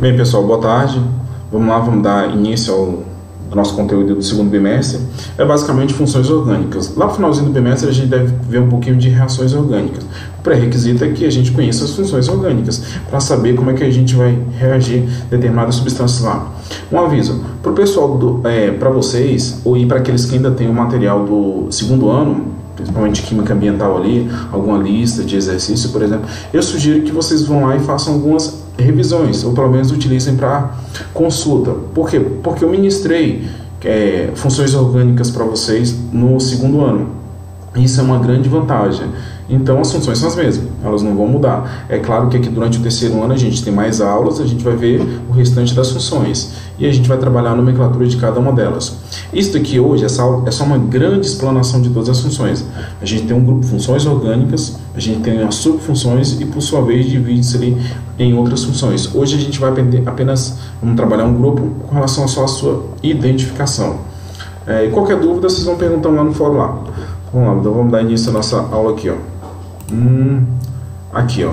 Bem, pessoal, boa tarde. Vamos lá, vamos dar início ao nosso conteúdo do segundo bimestre. É basicamente funções orgânicas. Lá no finalzinho do bimestre a gente deve ver um pouquinho de reações orgânicas. O pré-requisito é que a gente conheça as funções orgânicas para saber como é que a gente vai reagir a determinadas substâncias lá. Um aviso para o pessoal, para vocês, ou para aqueles que ainda têm o material do segundo ano, principalmente química ambiental ali, alguma lista de exercício, por exemplo, eu sugiro que vocês vão lá e façam algumas revisões, ou pelo menos utilizem para consulta. Por quê? Porque eu ministrei funções orgânicas para vocês no segundo ano. Isso é uma grande vantagem. Então as funções são as mesmas, elas não vão mudar. É claro que aqui durante o terceiro ano a gente tem mais aulas, a gente vai ver o restante das funções e a gente vai trabalhar a nomenclatura de cada uma delas. Isso daqui hoje, essa aula, é só uma grande explanação de todas as funções. A gente tem um grupo de funções orgânicas, a gente tem as subfunções e por sua vez divide-se ali em outras funções. Hoje a gente vai aprender vamos trabalhar um grupo com relação só à sua identificação. E qualquer dúvida vocês vão perguntando lá no fórum lá. Vamos lá, então vamos dar início à nossa aula aqui, ó. Aqui, ó.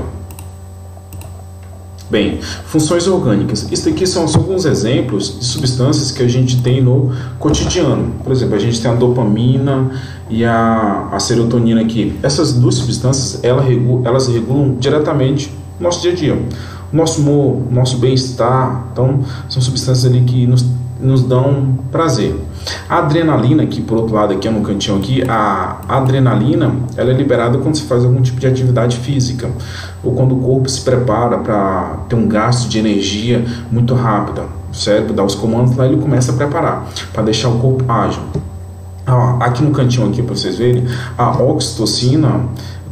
Bem, funções orgânicas. Isso aqui são alguns exemplos de substâncias que a gente tem no cotidiano. Por exemplo, a gente tem a dopamina e a serotonina aqui. Essas duas substâncias, elas regulam diretamente o nosso dia a dia. O nosso humor, o nosso bem-estar. Então, são substâncias ali que nos dão prazer. A adrenalina, que por outro lado aqui no cantinho aqui, a adrenalina, ela é liberada quando se faz algum tipo de atividade física, ou quando o corpo se prepara para ter um gasto de energia muito rápido. O cérebro dá os comandos lá e ele começa a preparar, para deixar o corpo ágil. Aqui no cantinho aqui, para vocês verem, a oxitocina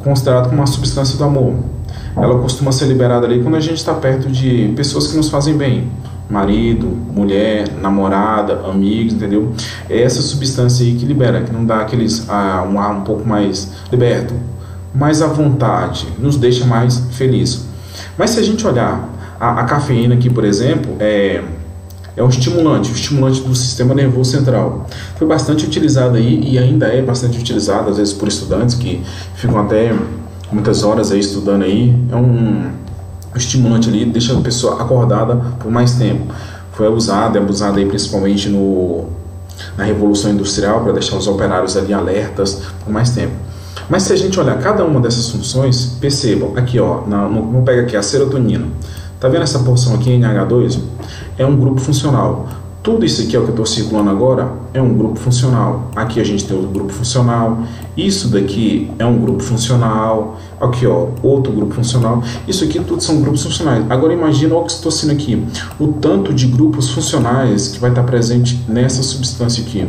é considerada como uma substância do amor. Ela costuma ser liberada ali quando a gente está perto de pessoas que nos fazem bem. Marido, mulher, namorada, amigos, entendeu? É essa substância aí que libera, que não dá um ar um pouco mais liberto, mais à vontade, nos deixa mais feliz. Mas se a gente olhar a cafeína aqui, por exemplo, é um estimulante, do sistema nervoso central. Foi bastante utilizado aí e ainda é bastante utilizado, às vezes por estudantes que ficam até muitas horas aí estudando aí. É um estimulante ali, deixa a pessoa acordada por mais tempo. Foi abusado aí principalmente na Revolução Industrial, para deixar os operários ali alertas por mais tempo. Mas se a gente olhar cada uma dessas funções, percebam, aqui ó, vamos pegar aqui a serotonina. Tá vendo essa porção aqui, NH2? É um grupo funcional. Tudo isso aqui, ó, que eu estou circulando agora, é um grupo funcional. Aqui a gente tem outro grupo funcional. Isso daqui é um grupo funcional. Aqui, ó, outro grupo funcional. Isso aqui tudo são grupos funcionais. Agora imagina a oxitocina aqui. O tanto de grupos funcionais que vai estar presente nessa substância aqui.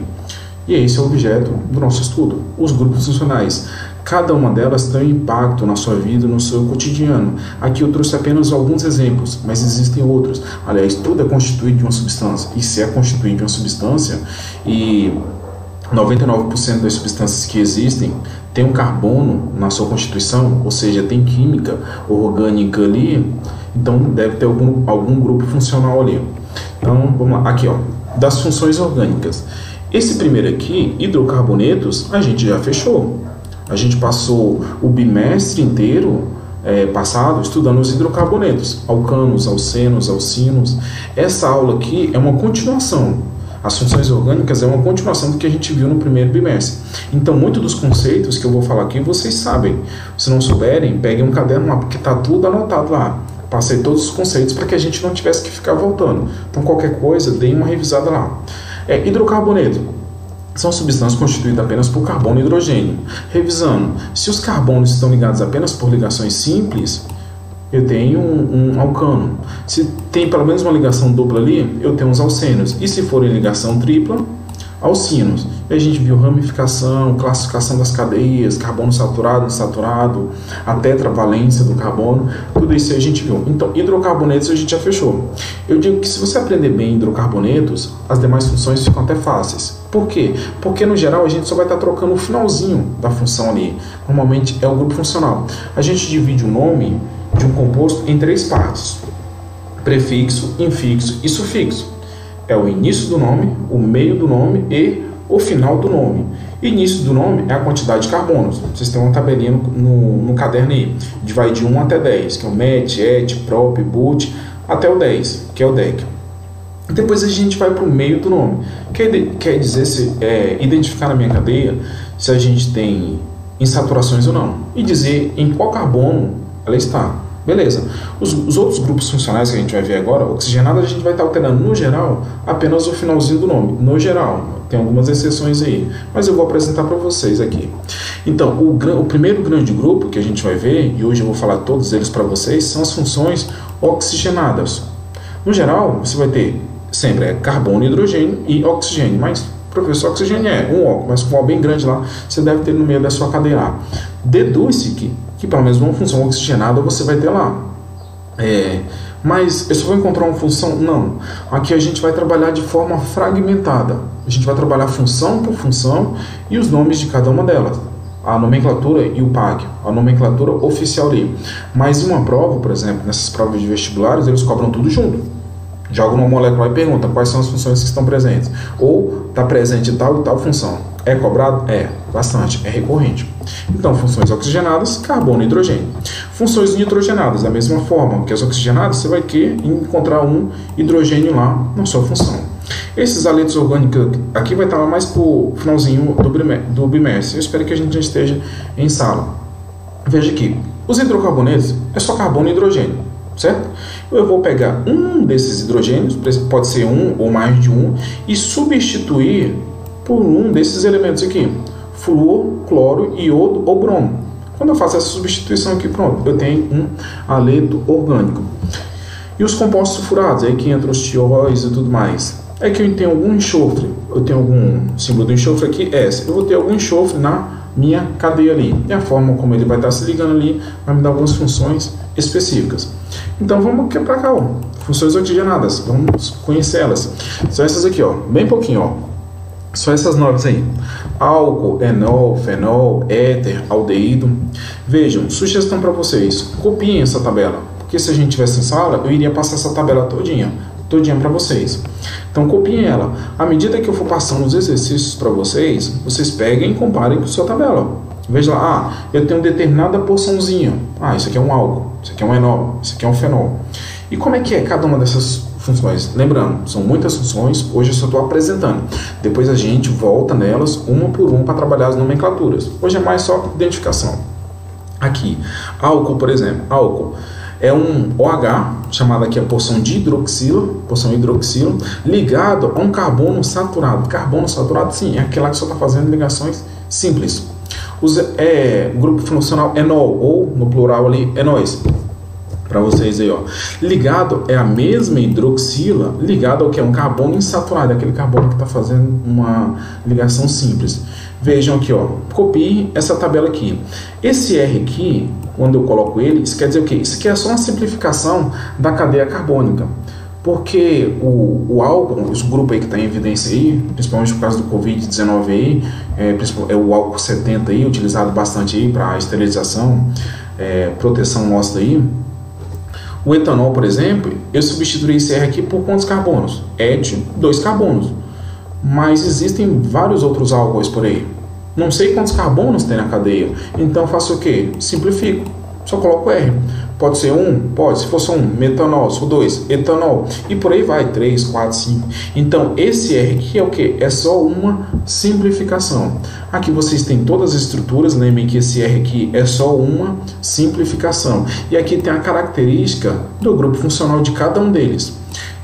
E esse é o objeto do nosso estudo. Os grupos funcionais. Cada uma delas tem um impacto na sua vida, no seu cotidiano. Aqui eu trouxe apenas alguns exemplos, mas existem outros. Aliás, tudo é constituído de uma substância. E se é constituído de uma substância, e 99% das substâncias que existem tem um carbono na sua constituição, ou seja, tem química orgânica ali, então deve ter algum grupo funcional ali. Então, vamos lá. Aqui, ó, das funções orgânicas. Esse primeiro aqui, hidrocarbonetos, a gente já fechou. A gente passou o bimestre inteiro passado estudando os hidrocarbonetos, alcanos, alcenos, alcinos. Essa aula aqui é uma continuação. As funções orgânicas é uma continuação do que a gente viu no primeiro bimestre. Então, muitos dos conceitos que eu vou falar aqui, vocês sabem. Se não souberem, peguem um caderno lá, porque está tudo anotado lá. Passei todos os conceitos para que a gente não tivesse que ficar voltando. Então, qualquer coisa, deem uma revisada lá. Hidrocarboneto. São substâncias constituídas apenas por carbono e hidrogênio. Revisando, se os carbonos estão ligados apenas por ligações simples, eu tenho um alcano. Se tem pelo menos uma ligação dupla ali, eu tenho uns alcênios. E se for em ligação tripla, alcinos. E a gente viu ramificação, classificação das cadeias, carbono saturado, insaturado, a tetravalência do carbono, tudo isso a gente viu. Então, hidrocarbonetos a gente já fechou. Eu digo que se você aprender bem hidrocarbonetos, as demais funções ficam até fáceis. Por quê? Porque no geral a gente só vai estar trocando o finalzinho da função ali. Normalmente é o grupo funcional. A gente divide o nome de um composto em 3 partes: prefixo, infixo e sufixo. É o início do nome, o meio do nome e o final do nome. Início do nome é a quantidade de carbonos. Vocês têm uma tabelinha no caderno aí. Vai de 1 até 10, que é o MET, ET, PROP, BUT, até o 10, que é o DEC. Depois a gente vai para o meio do nome. Quer dizer, identificar na minha cadeia se a gente tem insaturações ou não. E dizer em qual carbono ela está. Beleza. Os outros grupos funcionais que a gente vai ver agora, oxigenados, a gente vai estar alterando no geral apenas o finalzinho do nome. No geral, tem algumas exceções aí, mas eu vou apresentar para vocês aqui. Então, o primeiro grande grupo que a gente vai ver, e hoje eu vou falar todos eles para vocês, são as funções oxigenadas. No geral, você vai ter sempre carbono, hidrogênio e oxigênio, mas professor, oxigênio é um O, mas com um O bem grande lá, você deve ter no meio da sua cadeia A. Deduz-se que pelo menos uma função oxigenada você vai ter lá. Mas eu só vou encontrar uma função? Não. Aqui a gente vai trabalhar de forma fragmentada. A gente vai trabalhar função por função e os nomes de cada uma delas. A nomenclatura e o PAG, a nomenclatura oficial ali. Mas em uma prova, por exemplo, nessas provas de vestibulares, eles cobram tudo junto. Joga uma molécula e pergunta quais são as funções que estão presentes. Ou está presente tal e tal função. É cobrado? É, bastante, é recorrente. Então, funções oxigenadas, carbono e hidrogênio. Funções nitrogenadas, da mesma forma que as oxigenadas, você vai encontrar um hidrogênio lá na sua função. Esses aletos orgânicos aqui vai estar mais para o finalzinho do bimestre. Eu espero que a gente já esteja em sala. Veja aqui, os hidrocarbonetos é só carbono e hidrogênio, certo? Eu vou pegar um desses hidrogênios, pode ser um ou mais de um, e substituir por um desses elementos aqui, flúor, cloro, iodo ou bromo. Quando eu faço essa substituição aqui, pronto, eu tenho um aleto orgânico. E os compostos sulfurados, aí que entram os tióis e tudo mais. É que eu tenho algum enxofre, eu tenho algum símbolo do enxofre aqui, S. Eu vou ter algum enxofre na minha cadeia ali. E a forma como ele vai estar se ligando ali vai me dar algumas funções específicas. Então vamos aqui para cá, ó. Funções oxigenadas, vamos conhecê-las. São essas aqui, ó, bem pouquinho, ó. São essas notas aí: álcool, enol, fenol, éter, aldeído. Vejam, sugestão para vocês: copiem essa tabela, porque se a gente tivesse em sala, eu iria passar essa tabela todinha para vocês. Então copiem ela. À medida que eu for passando os exercícios para vocês, vocês peguem e comparem com a sua tabela. Veja lá, eu tenho determinada porçãozinha. Isso aqui é um álcool, isso aqui é um enol, isso aqui é um fenol. E como é que é cada uma dessas funções? Lembrando, são muitas funções, hoje eu só estou apresentando. Depois a gente volta nelas, uma por uma, para trabalhar as nomenclaturas. Hoje é mais só identificação. Aqui, álcool, por exemplo, álcool é um OH, chamado aqui a porção de hidroxila, ligado a um carbono saturado. Carbono saturado, sim, é aquela que só está fazendo ligações simples. O grupo funcional enol, ou no plural ali, enóis. Para vocês aí, ó. Ligado é a mesma hidroxila, ligado ao que é um carbono insaturado, aquele carbono que está fazendo uma ligação simples. Vejam aqui, ó. Copie essa tabela aqui. Esse R aqui, quando eu coloco ele, isso quer dizer o quê? Isso aqui é só uma simplificação da cadeia carbônica. Porque o álcool, esse grupo aí que está em evidência aí, principalmente por causa do Covid-19 aí, é o álcool 70 aí, utilizado bastante aí para esterilização, proteção nossa aí. O etanol, por exemplo, eu substituí esse R aqui por quantos carbonos? Et, 2 carbonos. Mas existem vários outros álcoois por aí. Não sei quantos carbonos tem na cadeia. Então faço o quê? Simplifico. Só coloco R. Pode ser um? Pode. Se for só um, metanol. Se for 2, etanol. E por aí vai, 3, 4, 5. Então esse R aqui é o quê? É só uma simplificação. Aqui vocês têm todas as estruturas. Lembrem que esse R aqui é só uma simplificação. E aqui tem a característica do grupo funcional de cada um deles.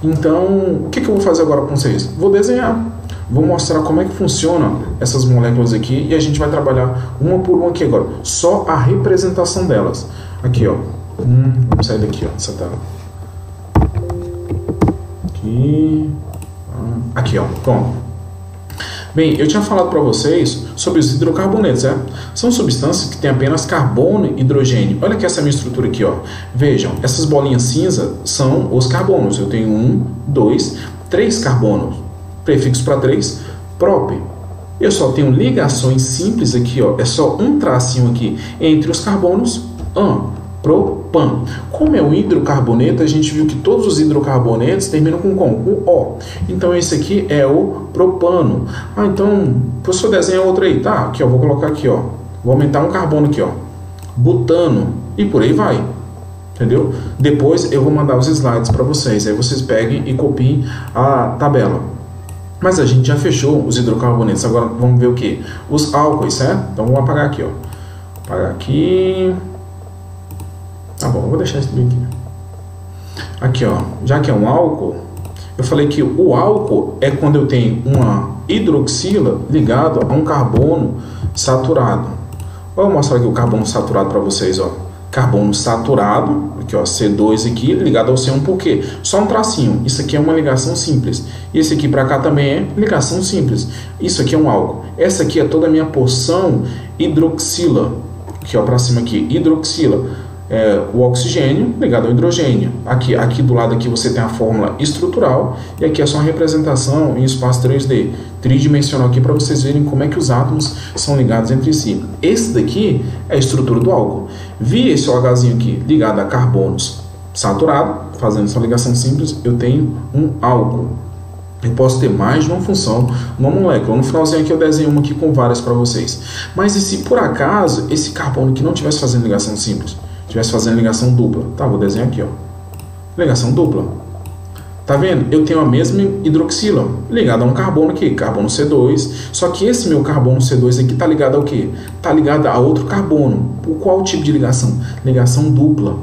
Então, o que eu vou fazer agora com vocês? Vou desenhar. Vou mostrar como é que funciona essas moléculas aqui e a gente vai trabalhar uma por uma aqui agora. Só a representação delas. Aqui, ó. Vamos sair daqui, ó, dessa tela. Aqui. Aqui, ó. Pronto. Bem, eu tinha falado para vocês sobre os hidrocarbonetos, São substâncias que têm apenas carbono e hidrogênio. Olha aqui essa minha estrutura aqui, ó. Vejam, essas bolinhas cinza são os carbonos. Eu tenho 1, 2, 3 carbonos. Prefixo para 3, prop. Eu só tenho ligações simples aqui, ó. É só um tracinho aqui entre os carbonos, propan. Como é um hidrocarboneto, a gente viu que todos os hidrocarbonetos terminam com O. Então esse aqui é o propano. Então, professor, desenha outro aí, tá? Aqui, ó, vou colocar aqui, ó. Vou aumentar um carbono aqui, ó. Butano. E por aí vai. entendeu? Depois eu vou mandar os slides para vocês, aí vocês peguem e copiem a tabela. Mas a gente já fechou os hidrocarbonetos, agora vamos ver o que? Os álcoois, certo? Então vou apagar aqui, ó. Apagar aqui. Tá bom, eu vou deixar isso bem aqui. Aqui, ó, já que é um álcool, eu falei que o álcool é quando eu tenho uma hidroxila ligado a um carbono saturado. Vou mostrar aqui o carbono saturado para vocês, ó. Carbono saturado, aqui ó, C2 aqui, ligado ao C1, por quê? Só um tracinho, isso aqui é uma ligação simples. E esse aqui para cá também é ligação simples. Isso aqui é um álcool. Essa aqui é toda a minha porção hidroxila. Aqui ó, para cima aqui, hidroxila. O oxigênio ligado ao hidrogênio. Aqui do lado aqui você tem a fórmula estrutural e aqui é só uma representação em espaço 3D, tridimensional aqui para vocês verem como é que os átomos são ligados entre si. Esse daqui é a estrutura do álcool. Vi esse OHzinho aqui ligado a carbonos saturado, fazendo essa ligação simples, eu tenho um álcool. Eu posso ter mais de uma função numa molécula. No finalzinho aqui eu desenho uma aqui com várias para vocês. Mas e se por acaso esse carbono aqui não estivesse fazendo ligação simples? Estivesse fazendo ligação dupla. Tá, vou desenhar aqui, ó. Ligação dupla. Tá vendo? Eu tenho a mesma hidroxila ligada a um carbono aqui, carbono C2. Só que esse meu carbono C2 aqui tá ligado ao quê? Tá ligado a outro carbono. Qual tipo de ligação? Ligação dupla.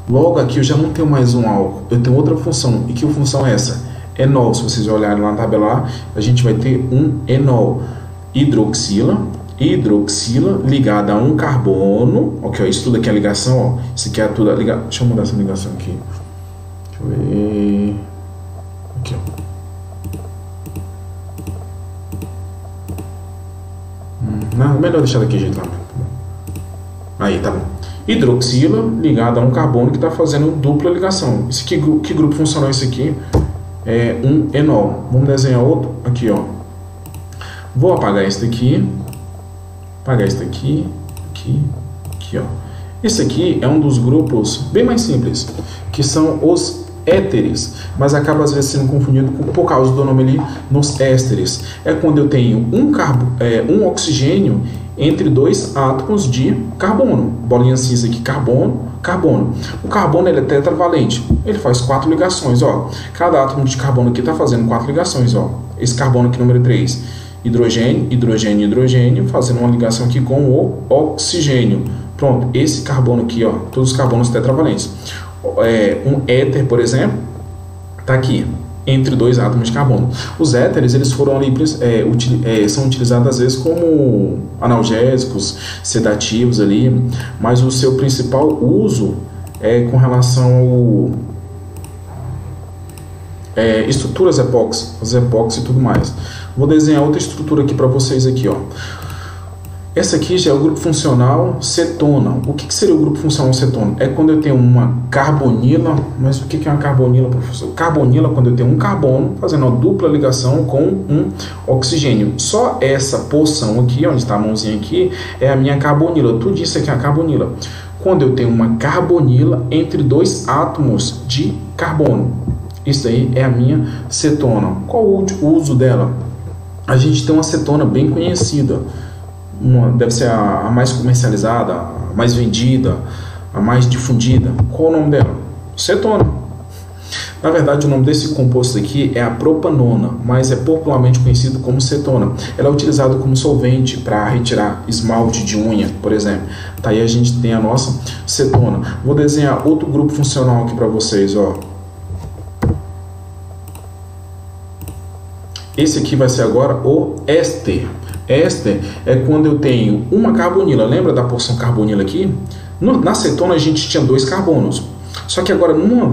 Logo aqui eu já não tenho mais um álcool. Eu tenho outra função. E que função é essa? Enol. Se vocês olharem lá na tabela, a gente vai ter um enol. Hidroxila ligada a um carbono. Ok, isso tudo aqui é ligação, ó. Isso aqui é tudo a ligação. Deixa eu mudar essa ligação aqui. Deixa eu ver. Aqui, ó. Não, melhor deixar daquele jeito lá. Aí, tá bom. Hidroxila ligada a um carbono que está fazendo dupla ligação. Esse aqui, que grupo funcional é esse aqui? É um enol. Vamos desenhar outro. Aqui, ó. Vou apagar esse daqui. Apagar esse daqui, aqui, ó. Esse aqui é um dos grupos bem mais simples, que são os éteres, mas acaba às vezes sendo confundido por causa do nome ali nos ésteres. É quando eu tenho um oxigênio entre dois átomos de carbono. Bolinha cinza aqui, carbono. O carbono ele é tetravalente, ele faz 4 ligações, ó. Cada átomo de carbono aqui está fazendo 4 ligações, ó. Esse carbono aqui, número 3. Hidrogênio, hidrogênio, hidrogênio, fazendo uma ligação aqui com o oxigênio. Pronto, esse carbono aqui, ó, todos os carbonos tetravalentes. Um éter, por exemplo, tá aqui, entre dois átomos de carbono. Os éteres, eles foram ali, são utilizados às vezes como analgésicos, sedativos ali, mas o seu principal uso é com relação ao estruturas epóxi, os epóxi e tudo mais. Vou desenhar outra estrutura aqui para vocês aqui, ó. Essa aqui já é o grupo funcional cetona. O que seria o grupo funcional cetona? É quando eu tenho uma carbonila, mas o que é uma carbonila, professor? Carbonila é quando eu tenho um carbono fazendo uma dupla ligação com um oxigênio. Só essa porção aqui, onde está a mãozinha aqui, é a minha carbonila. Tudo isso aqui é a carbonila. Quando eu tenho uma carbonila entre dois átomos de carbono. Isso aí é a minha cetona. Qual o uso dela? A gente tem uma cetona bem conhecida. Deve ser a mais comercializada, a mais vendida, a mais difundida. Qual o nome dela? Cetona. Na verdade, o nome desse composto aqui é a propanona, mas é popularmente conhecido como cetona. Ela é utilizada como solvente para retirar esmalte de unha, por exemplo. Tá aí a gente tem a nossa cetona. Vou desenhar outro grupo funcional aqui para vocês, ó. Esse aqui vai ser agora o éster. Éster é quando eu tenho uma carbonila. Lembra da porção carbonila aqui? Na cetona a gente tinha 2 carbonos. Só que agora numa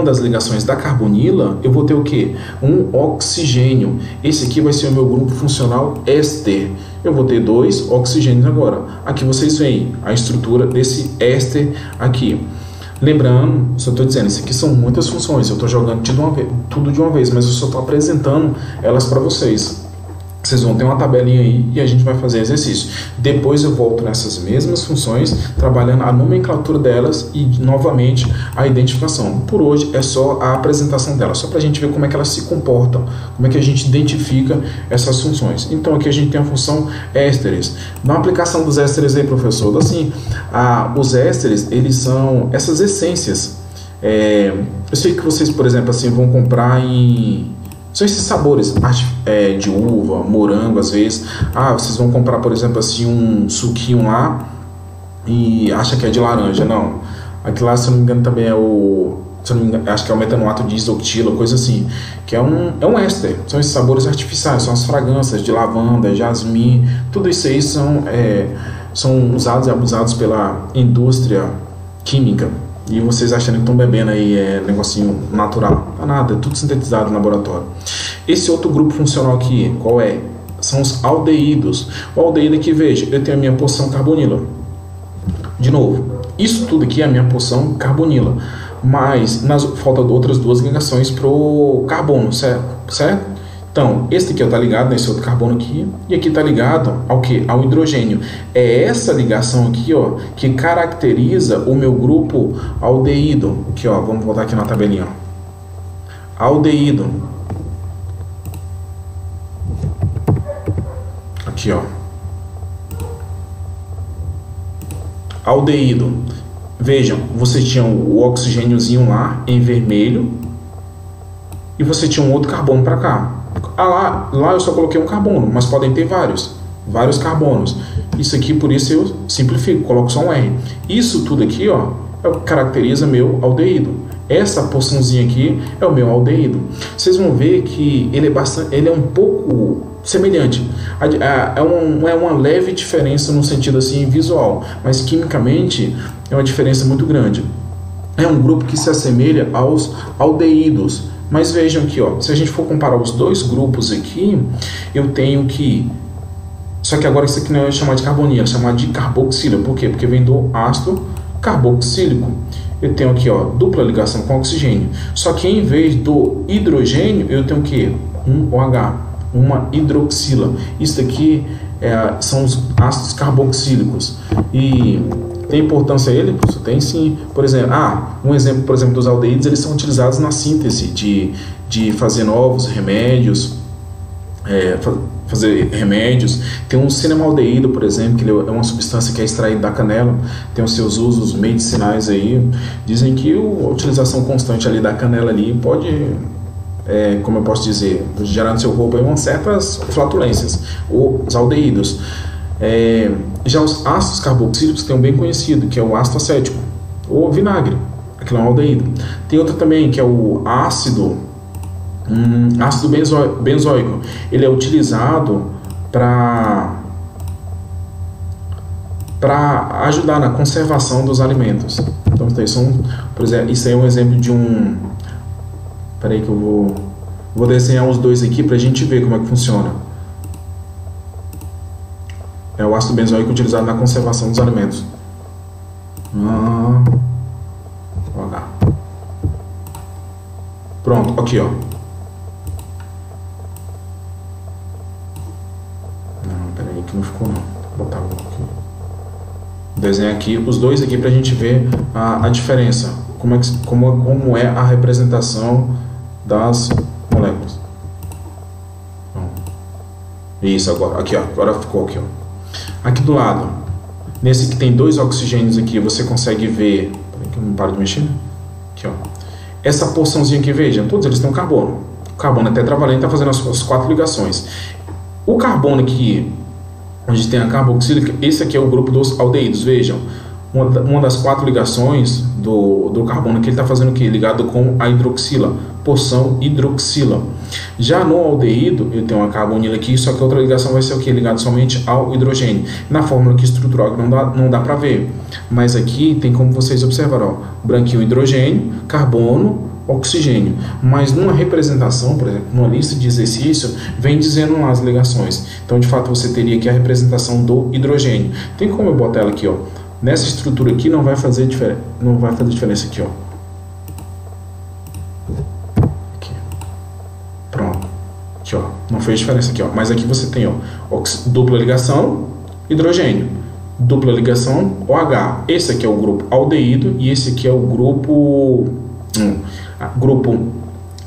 das ligações da carbonila eu vou ter o quê? Um oxigênio. Esse aqui vai ser o meu grupo funcional éster. Eu vou ter 2 oxigênios agora. Aqui vocês veem a estrutura desse éster aqui. Lembrando, só estou dizendo, isso aqui são muitas funções. Eu estou jogando tudo de uma vez, mas eu só estou apresentando elas para vocês. Vocês vão ter uma tabelinha aí e a gente vai fazer exercício. Depois eu volto nessas mesmas funções, trabalhando a nomenclatura delas e, novamente, a identificação. Por hoje é só a apresentação delas, só para a gente ver como é que elas se comportam, como é que a gente identifica essas funções. Então, aqui a gente tem a função ésteres. Na aplicação dos ésteres aí, professor, assim, os ésteres, eles são essas essências. Eu sei que vocês, por exemplo, assim, vão comprar são esses sabores de uva, morango, às vezes. Vocês vão comprar, por exemplo, assim, um suquinho lá e acha que é de laranja. Não. Aqui lá, se eu não me engano, também acho que é o metanoato de isoctila, coisa assim. Que é um éster. São esses sabores artificiais, são as fragrâncias de lavanda, jasmim. Tudo isso aí são usados e abusados pela indústria química. E vocês achando que estão bebendo aí negocinho natural. Não é nada, é tudo sintetizado no laboratório. Esse outro grupo funcional aqui, qual é? São os aldeídos. O aldeído aqui, veja, eu tenho a minha porção carbonila. De novo, isso tudo aqui é a minha porção carbonila. Mas faltam outras duas ligações para o carbono, certo? Então, esse aqui está ligado nesse outro carbono aqui, e aqui está ligado ao que? Ao hidrogênio. É essa ligação aqui, ó, que caracteriza o meu grupo aldeído. Aqui, ó, vamos voltar aqui na tabelinha. Ó. Aldeído. Aqui, ó. Aldeído. Vejam, você tinha o oxigêniozinho lá em vermelho e você tinha um outro carbono para cá. Lá eu só coloquei um carbono, mas podem ter vários carbonos. Isso aqui, por isso eu simplifico, coloco só um R. Isso tudo aqui, ó, é o que caracteriza meu aldeído. Essa porçãozinha aqui é o meu aldeído. Vocês vão ver que ele é um pouco semelhante. É uma leve diferença no sentido assim visual, mas quimicamente é uma diferença muito grande. É um grupo que se assemelha aos aldeídos. Mas vejam aqui, ó, se a gente for comparar os dois grupos aqui, eu tenho que... Só que agora isso aqui não é chamado de carbonila, é chamado de carboxila. Por quê? Porque vem do ácido carboxílico. Eu tenho aqui, ó, dupla ligação com oxigênio. Só que em vez do hidrogênio, eu tenho o quê? Um OH, uma hidroxila. Isso aqui são os ácidos carboxílicos. E... tem importância ele? Tem sim. Por exemplo, um exemplo, por exemplo, dos aldeídos, eles são utilizados na síntese de fazer novos remédios, Tem um cinemaldeído, por exemplo, que ele é uma substância que é extraída da canela, tem os seus usos medicinais aí. Dizem que a utilização constante ali da canela ali pode, como eu posso dizer, gerar no seu corpo aí umas certas flatulências, os aldeídos. Já os ácidos carboxílicos tem um bem conhecido, que é o ácido acético, ou vinagre, aquilo é um aldeído. Tem outro também, que é o ácido benzoico. Ele é utilizado para ajudar na conservação dos alimentos. Então, por exemplo, isso aí é um exemplo de um... Peraí que eu vou desenhar os dois aqui para a gente ver como é que funciona. É o ácido benzoico utilizado na conservação dos alimentos. OH. Pronto, aqui, ó. Não, peraí que não ficou não. Vou botar um aqui. Desenhar aqui os dois aqui pra gente ver a diferença. Como é a representação das moléculas. Isso, agora. Aqui, ó. Agora ficou aqui, ó. Aqui do lado, nesse que tem dois oxigênios aqui, você consegue ver... Peraí que eu não paro de mexer. Aqui, ó. Essa porçãozinha aqui, vejam, todos eles têm um carbono. O carbono é tetravalente, está fazendo as suas 4 ligações. O carbono aqui, onde tem a carboxílica, esse aqui é o grupo dos aldeídos, vejam. Uma das 4 ligações do carbono que ele está fazendo o quê? Ligado com a hidroxila, porção hidroxila. Já no aldeído, eu tenho uma carbonila aqui, só que a outra ligação vai ser o quê? Ligado somente ao hidrogênio. Na fórmula aqui estrutural não dá para ver, mas aqui tem como vocês observaram, ó, branquinho hidrogênio, carbono, oxigênio. Mas numa representação, por exemplo, numa lista de exercício, vem dizendo lá as ligações. Então, de fato, você teria aqui a representação do hidrogênio. Tem como eu botar ela aqui, ó. Nessa estrutura aqui não vai fazer diferença aqui, ó. Aqui. Pronto. Aqui, ó, não fez diferença aqui, ó. Mas aqui você tem, ó, dupla ligação, hidrogênio. Dupla ligação, OH. Esse aqui é o grupo aldeído e esse aqui é o grupo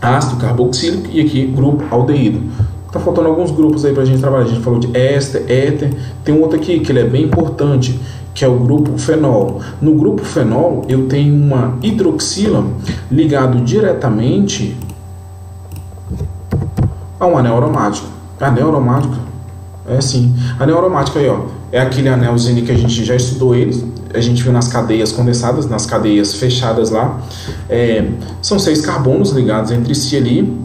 ácido carboxílico e aqui grupo aldeído. Tá faltando alguns grupos aí pra gente trabalhar. A gente falou de éster, éter. Tem um outro aqui que ele é bem importante, que é o grupo fenol. No grupo fenol eu tenho uma hidroxila ligado diretamente a um anel aromático. Anel aromático? É sim. Anel aromático aí, ó. É aquele anelzinho que a gente já estudou eles. A gente viu nas cadeias condensadas, nas cadeias fechadas lá. São 6 carbonos ligados entre si ali,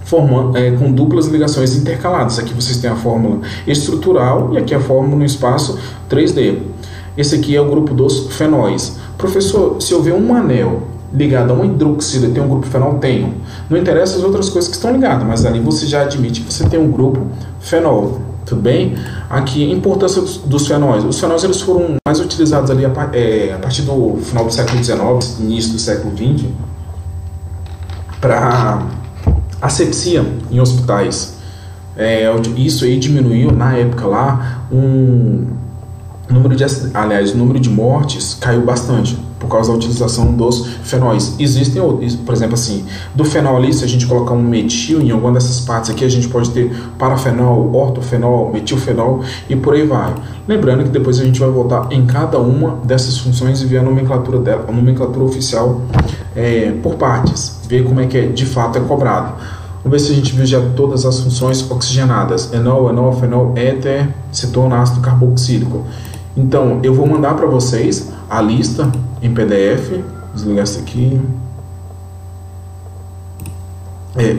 formando, com duplas ligações intercaladas. Aqui vocês têm a fórmula estrutural e aqui a fórmula no espaço 3D. Esse aqui é o grupo dos fenóis. Professor, se eu ver um anel ligado a uma hidroxila, tem um grupo fenol? Tenho. Não interessa as outras coisas que estão ligadas, mas ali você já admite que você tem um grupo fenol. Tudo bem? Aqui, a importância dos fenóis. Os fenóis eles foram mais utilizados ali a partir do final do século XIX, início do século XX, para asepsia em hospitais. Isso aí diminuiu, na época lá, o número de mortes caiu bastante por causa da utilização dos fenóis. Existem outros, por exemplo assim, do fenol ali, se a gente colocar um metil em alguma dessas partes aqui, a gente pode ter parafenol, ortofenol, metilfenol e por aí vai. Lembrando que depois a gente vai voltar em cada uma dessas funções e ver a nomenclatura dela, a nomenclatura oficial por partes, ver como é que de fato é cobrado. Vamos ver se a gente viu já todas as funções oxigenadas: enol, enol, fenol, éter, cetona, ácido carboxílico. Então, eu vou mandar para vocês a lista em PDF. Desligar isso aqui.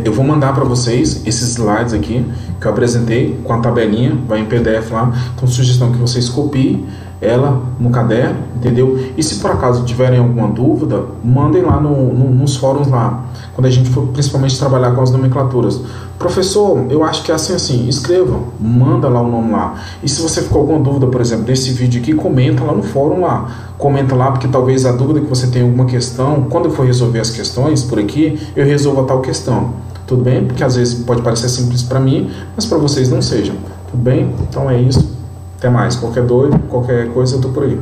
Eu vou mandar para vocês esses slides aqui que eu apresentei com a tabelinha, vai em PDF lá. Então, sugestão que vocês copiem ela no caderno, entendeu? E se por acaso tiverem alguma dúvida, mandem lá nos fóruns lá, quando a gente for principalmente trabalhar com as nomenclaturas. Professor, eu acho que é assim, escreva, manda lá o nome lá. E se você ficou com alguma dúvida, por exemplo, desse vídeo aqui, comenta lá no fórum lá. Comenta lá, porque talvez a dúvida que você tenha alguma questão, quando eu for resolver as questões por aqui, eu resolvo a tal questão. Tudo bem? Porque às vezes pode parecer simples para mim, mas para vocês não seja. Tudo bem? Então é isso. Até mais. Qualquer coisa eu tô por aí.